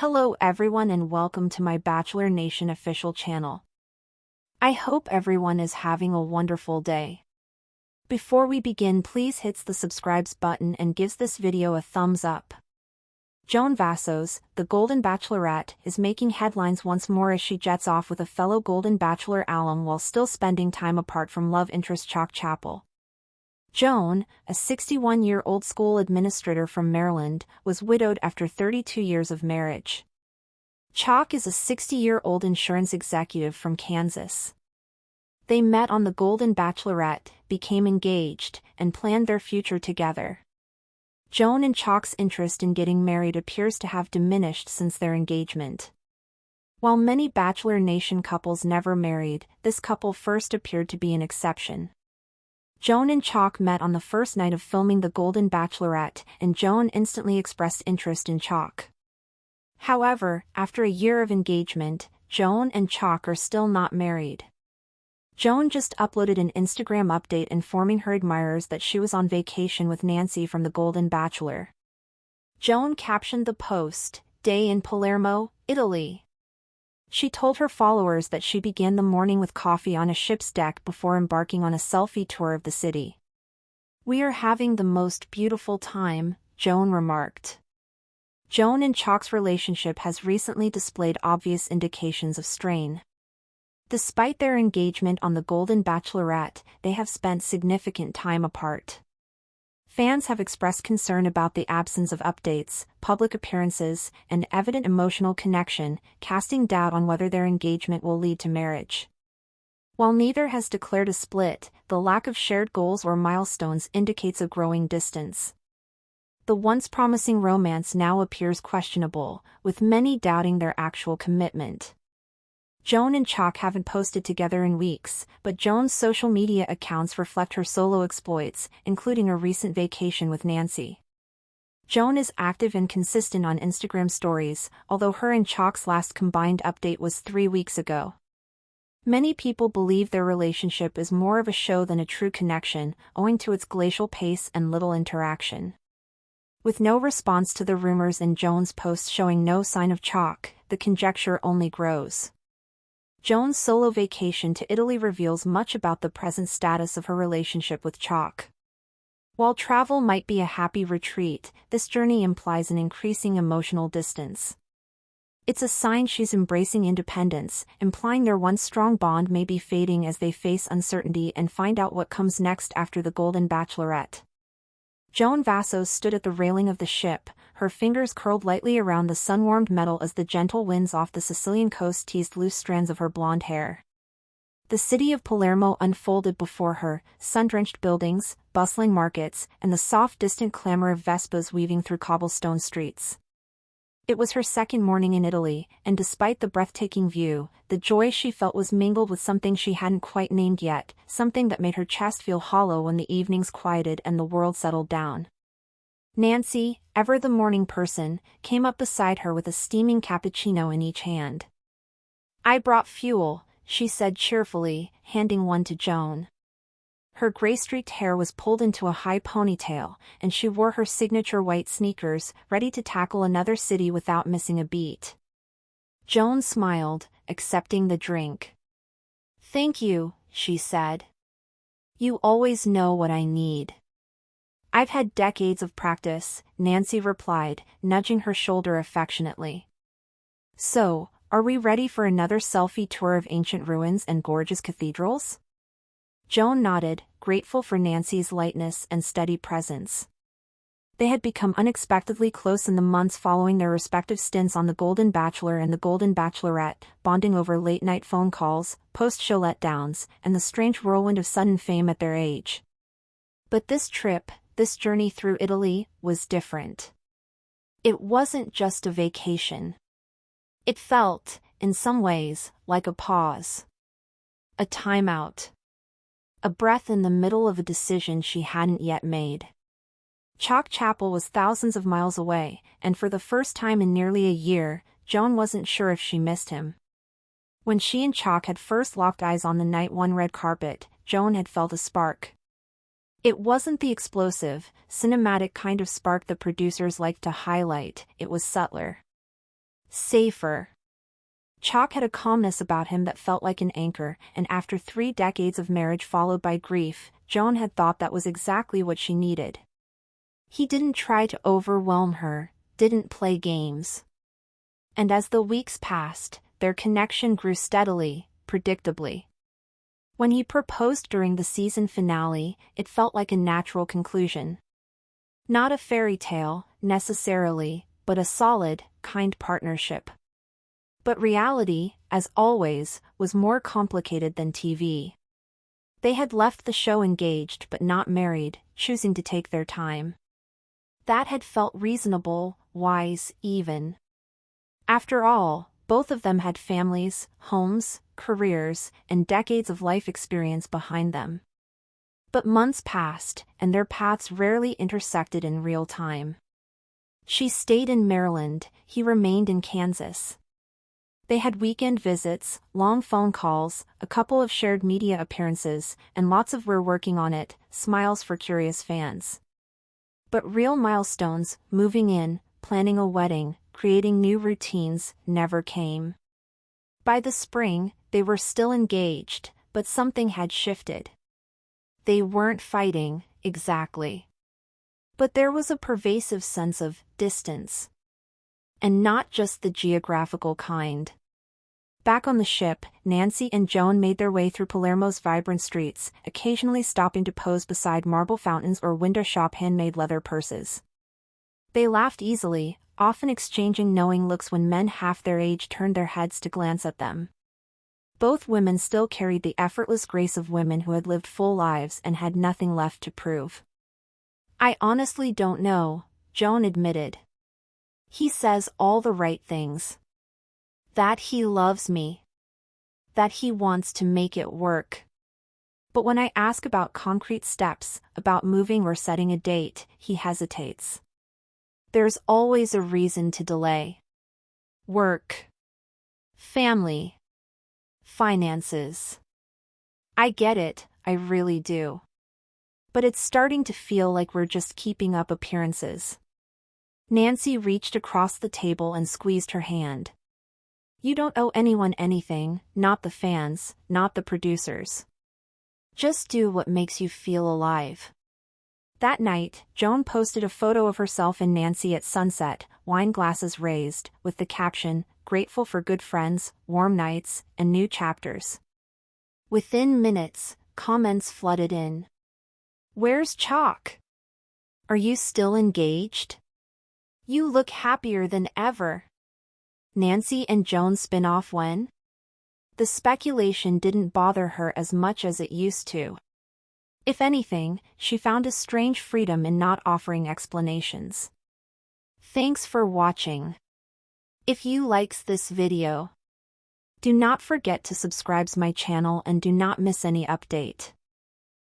Hello everyone and welcome to my Bachelor Nation official channel. I hope everyone is having a wonderful day. Before we begin, please hit the subscribe button and gives this video a thumbs up. Joan Vassos, the Golden Bachelorette, is making headlines once more as she jets off with a fellow Golden Bachelor alum while still spending time apart from love interest Chock. Joan, a 61-year-old school administrator from Maryland, was widowed after 32 years of marriage. Chock is a 60-year-old insurance executive from Kansas. They met on The Golden Bachelorette, became engaged, and planned their future together. Joan and Chock's interest in getting married appears to have diminished since their engagement. While many Bachelor Nation couples never married, this couple first appeared to be an exception. Joan and Chock met on the first night of filming The Golden Bachelorette, and Joan instantly expressed interest in Chock. However, after a year of engagement, Joan and Chock are still not married. Joan just uploaded an Instagram update informing her admirers that she was on vacation with Nancy from The Golden Bachelor. Joan captioned the post, "Day in Palermo, Italy." She told her followers that she began the morning with coffee on a ship's deck before embarking on a selfie tour of the city. "We are having the most beautiful time," Joan remarked. Joan and Chock's relationship has recently displayed obvious indications of strain. Despite their engagement on The Golden Bachelorette, they have spent significant time apart. Fans have expressed concern about the absence of updates, public appearances, and evident emotional connection, casting doubt on whether their engagement will lead to marriage. While neither has declared a split, the lack of shared goals or milestones indicates a growing distance. The once promising romance now appears questionable, with many doubting their actual commitment. Joan and Chock haven't posted together in weeks, but Joan's social media accounts reflect her solo exploits, including a recent vacation with Nancy. Joan is active and consistent on Instagram stories, although her and Chock's last combined update was 3 weeks ago. Many people believe their relationship is more of a show than a true connection, owing to its glacial pace and little interaction. With no response to the rumors and Joan's posts showing no sign of Chock, the conjecture only grows. Joan's solo vacation to Italy reveals much about the present status of her relationship with Chock. While travel might be a happy retreat, this journey implies an increasing emotional distance. It's a sign she's embracing independence, implying their once strong bond may be fading as they face uncertainty and find out what comes next after The Golden Bachelorette. Joan Vassos stood at the railing of the ship, her fingers curled lightly around the sun-warmed metal as the gentle winds off the Sicilian coast teased loose strands of her blonde hair. The city of Palermo unfolded before her, sun-drenched buildings, bustling markets, and the soft distant clamor of Vespas weaving through cobblestone streets. It was her second morning in Italy, and despite the breathtaking view, the joy she felt was mingled with something she hadn't quite named yet, something that made her chest feel hollow when the evenings quieted and the world settled down. Nancy, ever the morning person, came up beside her with a steaming cappuccino in each hand. "I brought fuel," she said cheerfully, handing one to Joan. Her gray-streaked hair was pulled into a high ponytail, and she wore her signature white sneakers, ready to tackle another city without missing a beat. Joan smiled, accepting the drink. "Thank you," she said. "You always know what I need." "I've had decades of practice," Nancy replied, nudging her shoulder affectionately. "So, are we ready for another selfie tour of ancient ruins and gorgeous cathedrals?" Joan nodded, grateful for Nancy's lightness and steady presence. They had become unexpectedly close in the months following their respective stints on The Golden Bachelor and The Golden Bachelorette, bonding over late-night phone calls, post-show letdowns, and the strange whirlwind of sudden fame at their age. But this trip, this journey through Italy, was different. It wasn't just a vacation. It felt, in some ways, like a pause. A timeout. A breath in the middle of a decision she hadn't yet made. Chock was thousands of miles away, and for the first time in nearly a year, Joan wasn't sure if she missed him. When she and Chock had first locked eyes on the night one red carpet, Joan had felt a spark. It wasn't the explosive, cinematic kind of spark the producers liked to highlight, it was subtler. safer. Chock had a calmness about him that felt like an anchor, and after 3 decades of marriage followed by grief, Joan had thought that was exactly what she needed. He didn't try to overwhelm her, didn't play games. And as the weeks passed, their connection grew steadily, predictably. When he proposed during the season finale, it felt like a natural conclusion. Not a fairy tale, necessarily, but a solid, kind partnership. But reality, as always, was more complicated than TV. They had left the show engaged but not married, choosing to take their time. That had felt reasonable, wise, even. After all, both of them had families, homes, careers, and decades of life experience behind them. But months passed, and their paths rarely intersected in real time. She stayed in Maryland, he remained in Kansas. They had weekend visits, long phone calls, a couple of shared media appearances, and lots of "we're working on it" smiles for curious fans. But real milestones, moving in, planning a wedding, creating new routines, never came. By the spring, they were still engaged, but something had shifted. They weren't fighting, exactly. But there was a pervasive sense of distance. And not just the geographical kind. Back on the ship, Nancy and Joan made their way through Palermo's vibrant streets, occasionally stopping to pose beside marble fountains or window shop handmade leather purses. They laughed easily, often exchanging knowing looks when men half their age turned their heads to glance at them. Both women still carried the effortless grace of women who had lived full lives and had nothing left to prove. "I honestly don't know," Joan admitted. "He says all the right things. That he loves me. That he wants to make it work. But when I ask about concrete steps, about moving or setting a date, he hesitates. There's always a reason to delay. Work. Family. Finances. I get it, I really do. But it's starting to feel like we're just keeping up appearances." Nancy reached across the table and squeezed her hand. "You don't owe anyone anything, not the fans, not the producers. Just do what makes you feel alive." That night, Joan posted a photo of herself and Nancy at sunset, wine glasses raised, with the caption, "Grateful for good friends, warm nights, and new chapters." Within minutes, comments flooded in. "Where's Chock? Are you still engaged? You look happier than ever. Nancy and Joan spin-off when?" The speculation didn't bother her as much as it used to. If anything, she found a strange freedom in not offering explanations. Thanks for watching. If you likes this video, do not forget to subscribe to my channel and do not miss any update.